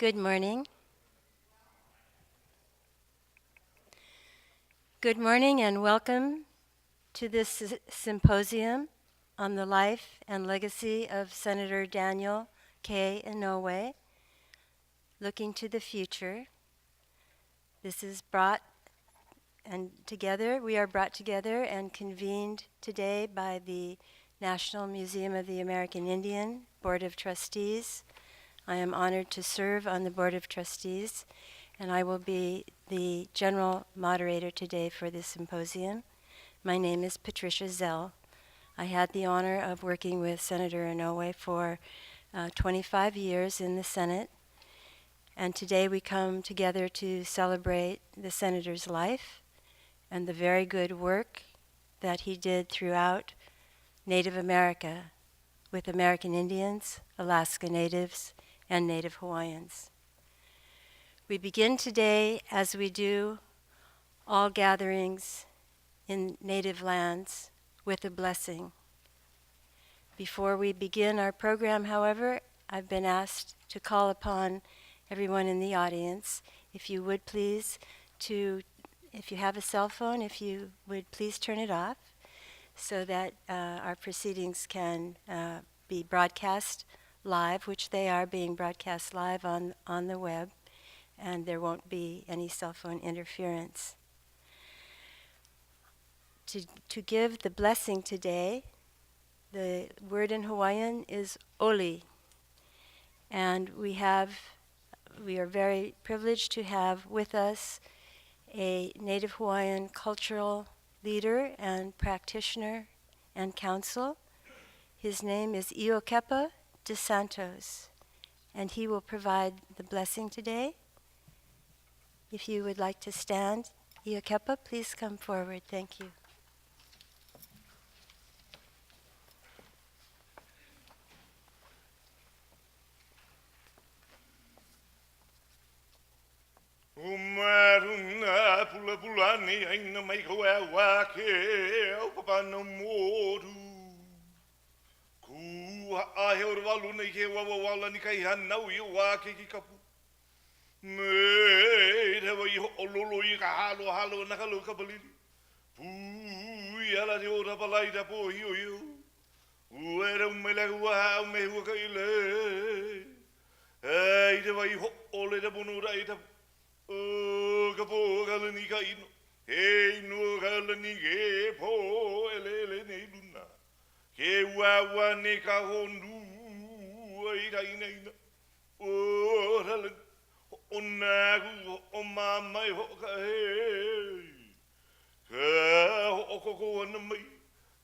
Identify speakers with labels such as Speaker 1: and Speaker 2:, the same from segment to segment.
Speaker 1: Good morning. Good morning and welcome to this symposium on the life and legacy of Senator Daniel K. Inouye, Looking to the Future. This is brought and together, we are brought together and convened today by the National Museum of the American Indian Board of Trustees. I am honored to serve on the Board of Trustees, and I will be the general moderator today for this symposium. My name is Patricia Zell. I had the honor of working with Senator Inouye for 25 years in the Senate, and today we come together to celebrate the Senator's life and the very good work that he did throughout Native America with American Indians, Alaska Natives, and Native Hawaiians. We begin today, as we do all gatherings in Native lands, with a blessing. Before we begin our program, however, I've been asked to call upon everyone in the audience, if you would please, if you have a cell phone, if you would please turn it off so that our proceedings can be broadcast live, which they are being broadcast live on the web, and there won't be any cell phone interference. To give the blessing today, the word in Hawaiian is oli, and we are very privileged to have with us a Native Hawaiian cultural leader and practitioner and counsel. His name is Iokepa De Santos, and he will provide the blessing today. If you would like to stand, Iokepa, please come forward. Thank you.
Speaker 2: Umaruna pula pulani aina mai koe wake au papa no moru. Ku ahe o walu nei ke wawawala ni kai hanau I wake ki kapu. Me te wai ololo I ka halo na kalu kapaliri. Pui ala te ora palai ta po hiu hiu. Uera umele ua me hua kaile. Ei te wai ole te bonura I ta o ka po kala ni ka ino. Hei no kala ni ke po ele nei luna. Ke wawa ne ka hondu ai ka ina ina. O rala o nagu o mamai ho ka hei. Ka ho koko ana mai.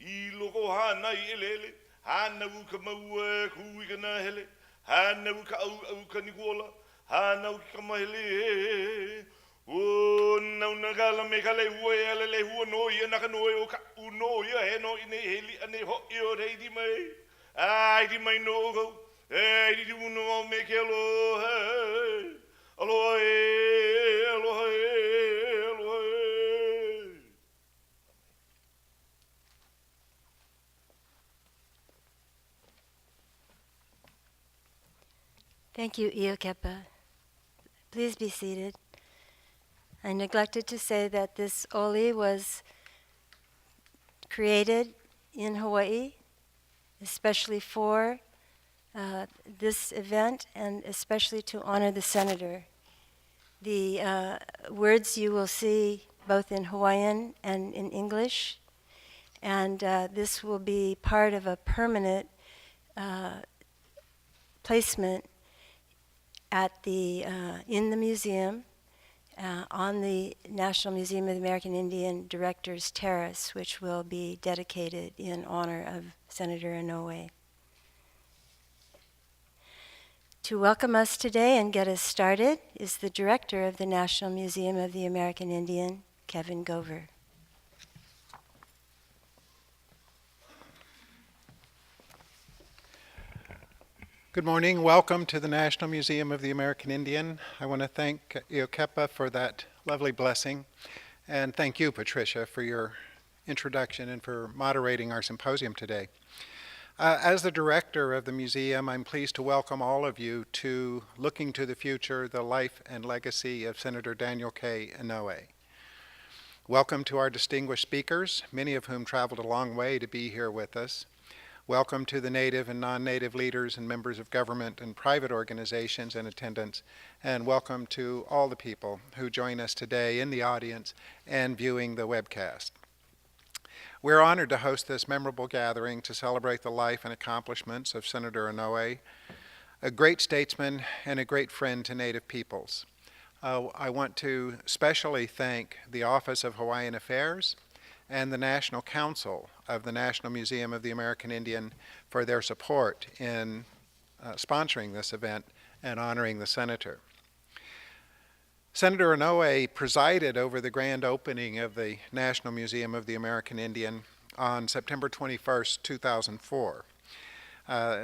Speaker 2: I loko hana I elele. Hana u ka maua kui ka na hele. Hana u ka au ka ni kuola. Hana u ka mahele. O na gala me ka le ue ale le hua no I na ka no o ka uno I he no I ne heli ane ho I o rei di mai. Ai di mai no go. Ei di uno o me ke alo hei. Alo hei, alo hei, alo hei.
Speaker 1: Thank you, Iokepa. Please be seated. I neglected to say that this oli was created in Hawaii, especially for this event and especially to honor the Senator. The words you will see both in Hawaiian and in English, and this will be part of a permanent placement at in the museum on the National Museum of the American Indian Directors Terrace, which will be dedicated in honor of Senator Inouye. To welcome us today and get us started is the director of the National Museum of the American Indian, Kevin Gover.
Speaker 3: Good morning. Welcome to the National Museum of the American Indian. I want to thank Iokepa for that lovely blessing. And thank you, Patricia, for your introduction and for moderating our symposium today. As the director of the museum, I'm pleased to welcome all of you to Looking to the Future, the Life and Legacy of Senator Daniel K. Inouye. Welcome to our distinguished speakers, many of whom traveled a long way to be here with us. Welcome to the Native and non-Native leaders and members of government and private organizations in attendance, and welcome to all the people who join us today in the audience and viewing the webcast. We're honored to host this memorable gathering to celebrate the life and accomplishments of Senator Inouye, a great statesman and a great friend to Native peoples. I want to especially thank the Office of Hawaiian Affairs and the National Council of the National Museum of the American Indian for their support in sponsoring this event and honoring the senator. Senator Inouye presided over the grand opening of the National Museum of the American Indian on September 21st, 2004.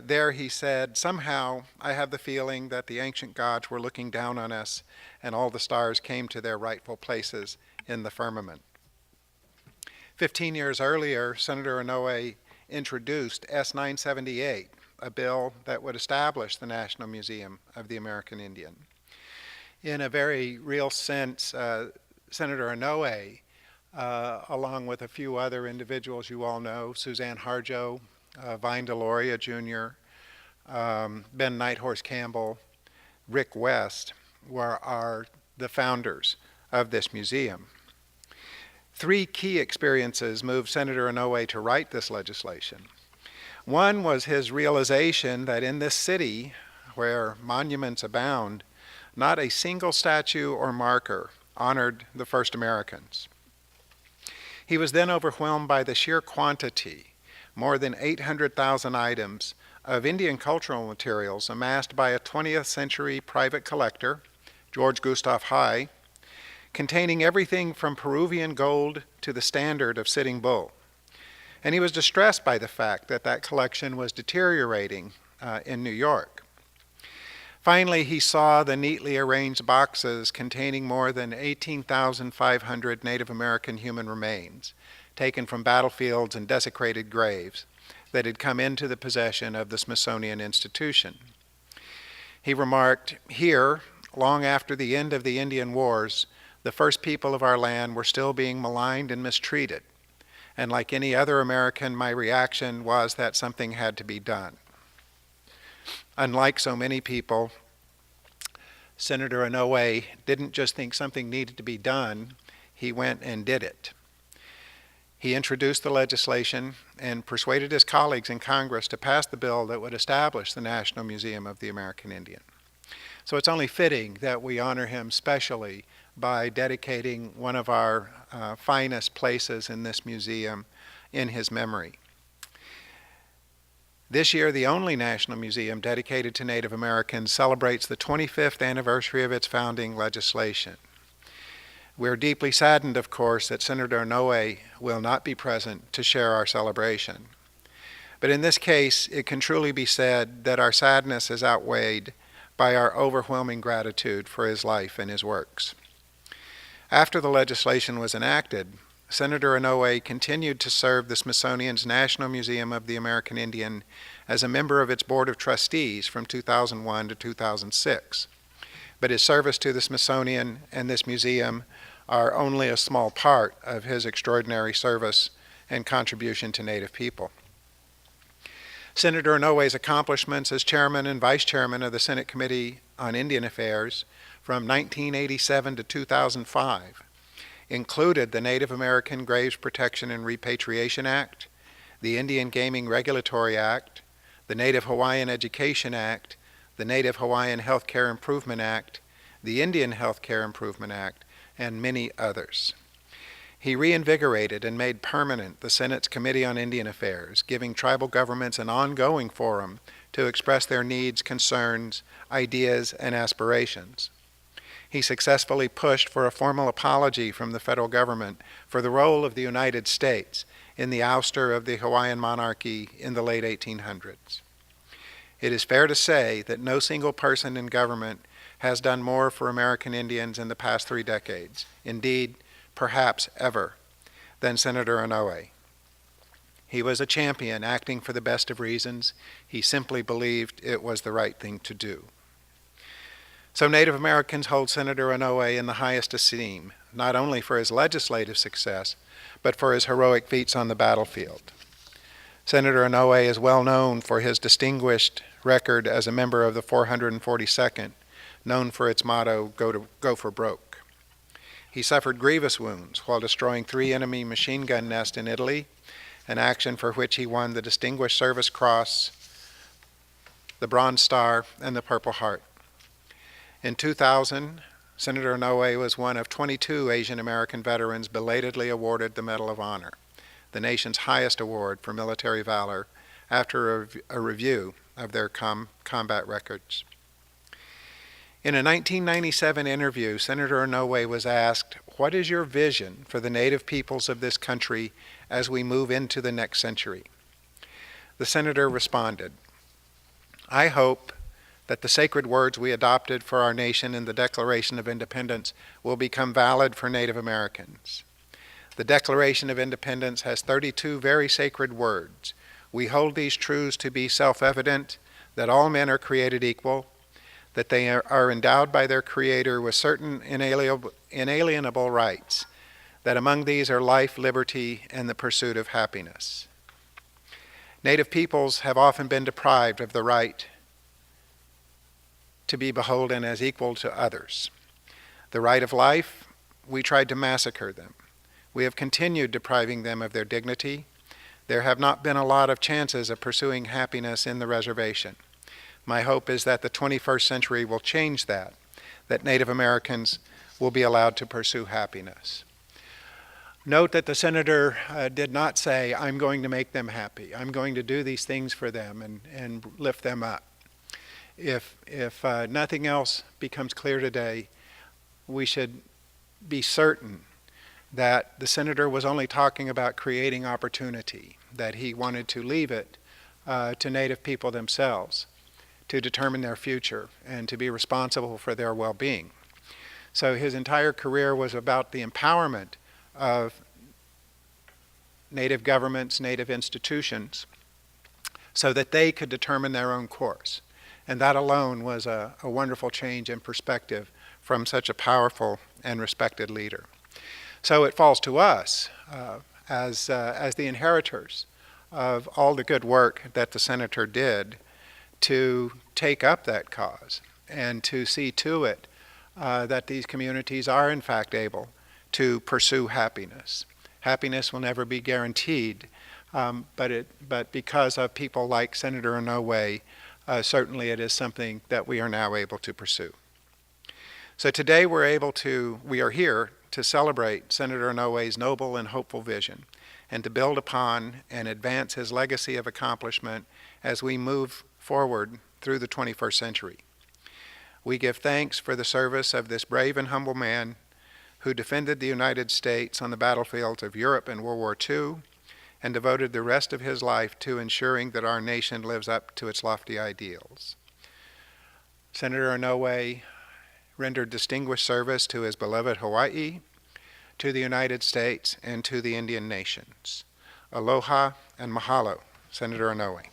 Speaker 3: There he said, "Somehow I have the feeling that the ancient gods were looking down on us and all the stars came to their rightful places in the firmament." 15 years earlier, Senator Inouye introduced S-978, a bill that would establish the National Museum of the American Indian. In a very real sense, Senator Inouye, along with a few other individuals you all know, Suzanne Harjo, Vine Deloria Jr., Ben Nighthorse Campbell, Rick West, are the founders of this museum. Three key experiences moved Senator Inouye to write this legislation. One was his realization that in this city, where monuments abound, not a single statue or marker honored the first Americans. He was then overwhelmed by the sheer quantity, more than 800,000 items, of Indian cultural materials amassed by a 20th century private collector, George Gustav Heye, containing everything from Peruvian gold to the standard of Sitting Bull. And he was distressed by the fact that that collection was deteriorating in New York. Finally, he saw the neatly arranged boxes containing more than 18,500 Native American human remains, taken from battlefields and desecrated graves, that had come into the possession of the Smithsonian Institution. He remarked, "Here, long after the end of the Indian Wars, the first people of our land were still being maligned and mistreated. And like any other American, my reaction was that something had to be done." Unlike so many people, Senator Inouye didn't just think something needed to be done, he went and did it. He introduced the legislation and persuaded his colleagues in Congress to pass the bill that would establish the National Museum of the American Indian. So it's only fitting that we honor him specially by dedicating one of our finest places in this museum in his memory. This year, the only National Museum dedicated to Native Americans celebrates the 25th anniversary of its founding legislation. We're deeply saddened, of course, that Senator Inouye will not be present to share our celebration. But in this case, it can truly be said that our sadness is outweighed by our overwhelming gratitude for his life and his works. After the legislation was enacted, Senator Inouye continued to serve the Smithsonian's National Museum of the American Indian as a member of its Board of Trustees from 2001 to 2006. But his service to the Smithsonian and this museum are only a small part of his extraordinary service and contribution to Native people. Senator Inouye's accomplishments as chairman and vice chairman of the Senate Committee on Indian Affairs from 1987 to 2005 included the Native American Graves Protection and Repatriation Act, the Indian Gaming Regulatory Act, the Native Hawaiian Education Act, the Native Hawaiian Healthcare Improvement Act, the Indian Healthcare Improvement Act, and many others. He reinvigorated and made permanent the Senate's Committee on Indian Affairs, giving tribal governments an ongoing forum to express their needs, concerns, ideas, and aspirations. He successfully pushed for a formal apology from the federal government for the role of the United States in the ouster of the Hawaiian monarchy in the late 1800s. It is fair to say that no single person in government has done more for American Indians in the past 3 decades, indeed, perhaps ever, than Senator Inouye. He was a champion, acting for the best of reasons. He simply believed it was the right thing to do. So Native Americans hold Senator Inouye in the highest esteem, not only for his legislative success, but for his heroic feats on the battlefield. Senator Inouye is well known for his distinguished record as a member of the 442nd, known for its motto, Go for Broke. He suffered grievous wounds while destroying 3 enemy machine gun nests in Italy, an action for which he won the Distinguished Service Cross, the Bronze Star, and the Purple Heart. In 2000, Senator Inouye was one of 22 Asian American veterans belatedly awarded the Medal of Honor, the nation's highest award for military valor, after a review of their combat records. In a 1997 interview, Senator Inouye was asked, "What is your vision for the Native peoples of this country as we move into the next century?" The senator responded, "I hope that the sacred words we adopted for our nation in the Declaration of Independence will become valid for Native Americans. The Declaration of Independence has 32 very sacred words. We hold these truths to be self-evident, that all men are created equal, that they are endowed by their Creator with certain inalienable rights, that among these are life, liberty, and the pursuit of happiness. Native peoples have often been deprived of the right to be beholden as equal to others. The right of life, we tried to massacre them. We have continued depriving them of their dignity. There have not been a lot of chances of pursuing happiness in the reservation. My hope is that the 21st century will change that Native Americans will be allowed to pursue happiness." Note that the senator did not say, "I'm going to make them happy. I'm going to do these things for them and lift them up." If nothing else becomes clear today, we should be certain that the senator was only talking about creating opportunity, that he wanted to leave it to Native people themselves to determine their future and to be responsible for their well-being. So his entire career was about the empowerment of Native governments, Native institutions, so that they could determine their own course. And that alone was a wonderful change in perspective from such a powerful and respected leader. So it falls to us as the inheritors of all the good work that the senator did to take up that cause and to see to it that these communities are in fact able to pursue happiness. Happiness will never be guaranteed, but because of people like Senator Inouye, certainly it is something that we are now able to pursue. So today we are here to celebrate Senator Inouye's noble and hopeful vision and to build upon and advance his legacy of accomplishment as we move forward through the 21st century. We give thanks for the service of this brave and humble man who defended the United States on the battlefields of Europe in World War II and devoted the rest of his life to ensuring that our nation lives up to its lofty ideals. Senator Inouye rendered distinguished service to his beloved Hawaii, to the United States, and to the Indian nations. Aloha and mahalo, Senator Inouye.